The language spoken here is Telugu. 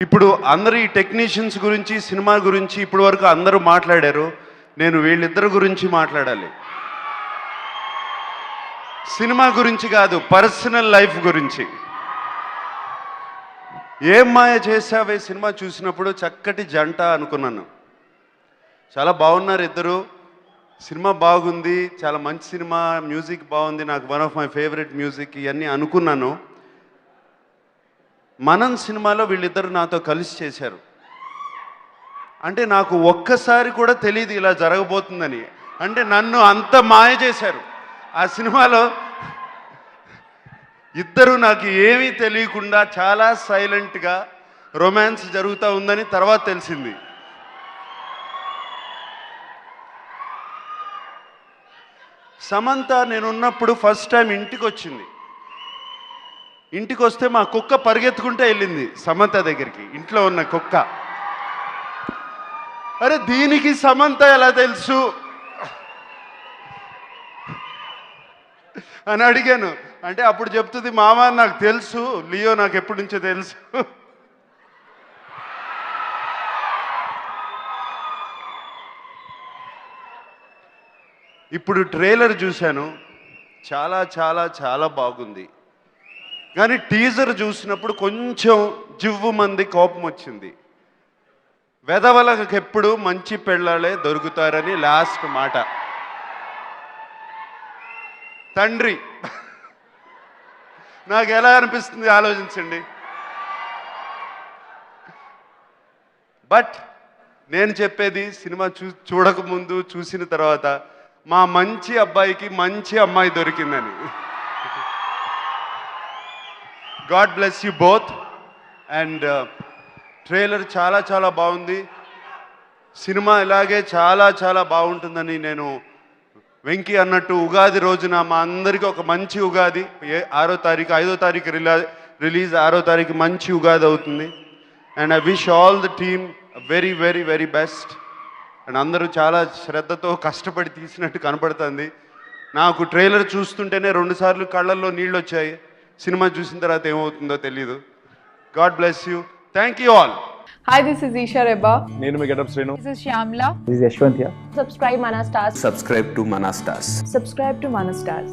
ఇప్పుడు అందరూ ఈ టెక్నీషియన్స్ గురించి సినిమా గురించి ఇప్పటి వరకు అందరూ మాట్లాడారు. నేను వీళ్ళిద్దరి గురించి మాట్లాడాలి. సినిమా గురించి కాదు, పర్సనల్ లైఫ్ గురించి. ఏం మాయ చేసావే సినిమా చూసినప్పుడు చక్కటి జంట అనుకున్నాను. చాలా బాగున్నారు ఇద్దరు. సినిమా బాగుంది, చాలా మంచి సినిమా, మ్యూజిక్ బాగుంది, నాకు one of my favourite music, ఇవన్నీ అనుకున్నాను. మనం సినిమాలో వీళ్ళిద్దరు నాతో కలిసి చేశారు. అంటే నాకు ఒక్కసారి కూడా తెలియదు ఇలా జరగబోతుందని. అంటే నన్ను అంత మాయ చేశారు ఆ సినిమాలో. ఇద్దరు నాకు ఏమీ తెలియకుండా చాలా సైలెంట్గా రొమాన్స్ జరుగుతూ ఉందని తర్వాత తెలిసింది. సమంత నేనున్నప్పుడు ఫస్ట్ టైం ఇంటికి వచ్చింది. ఇంటికి వస్తే మా కుక్క పరిగెత్తుకుంటే వెళ్ళింది సమంత దగ్గరికి. ఇంట్లో ఉన్న కుక్క. అరే దీనికి సమంత ఎలా తెలుసు అని అడిగాను. అంటే అప్పుడు చెప్తుంది, మామ నాకు తెలుసు, లియో నాకు ఎప్పటి నుంచో తెలుసు. ఇప్పుడు ట్రైలర్ చూశాను, చాలా చాలా చాలా బాగుంది. కానీ టీజర్ చూసినప్పుడు కొంచెం జివ్వు మంది కోపం వచ్చింది. వెధవలకు ఎప్పుడు మంచి పెళ్ళాలే దొరుకుతారని లాస్ట్ మాట. తండ్రి నాకు ఎలా అనిపిస్తుంది ఆలోచించండి. బట్ నేను చెప్పేది సినిమా చూడకముందు చూసిన తర్వాత మా మంచి అబ్బాయికి మంచి అమ్మాయి దొరికిందని. God bless you both. And trailer చాలా చాలా బాగుంది. సినిమా ఇలాగే చాలా చాలా బాగుంటుందని నేను వెంకీ అన్నట్టు ఉగాది రోజున మా అందరికీ ఒక మంచి ఉగాది. 6వ తారీఖు 5వ తారీఖు రిలీజ్ 6వ తారీఖు మంచి ఉగాది అవుతుంది. And I wish all the team very very very best. And అందరూ చాలా శ్రద్ధతో కష్టపడి తీసినట్టు కనపడుతుంది. నాకు ట్రైలర్ చూస్తుంటేనే 2 సార్లు కళ్ళల్లో నీళ్ళు వచ్చాయి. సినిమా చూసిన తర్వాత ఏమవుతుందో తెలీదు. God bless you. Thank you all. Hi, this is Isha Reba. నేను మీ Getup Srinu. This is Shyamla. This is Yashwant here. Subscribe Mana Stars. Subscribe to Mana Stars. Subscribe to Mana Stars.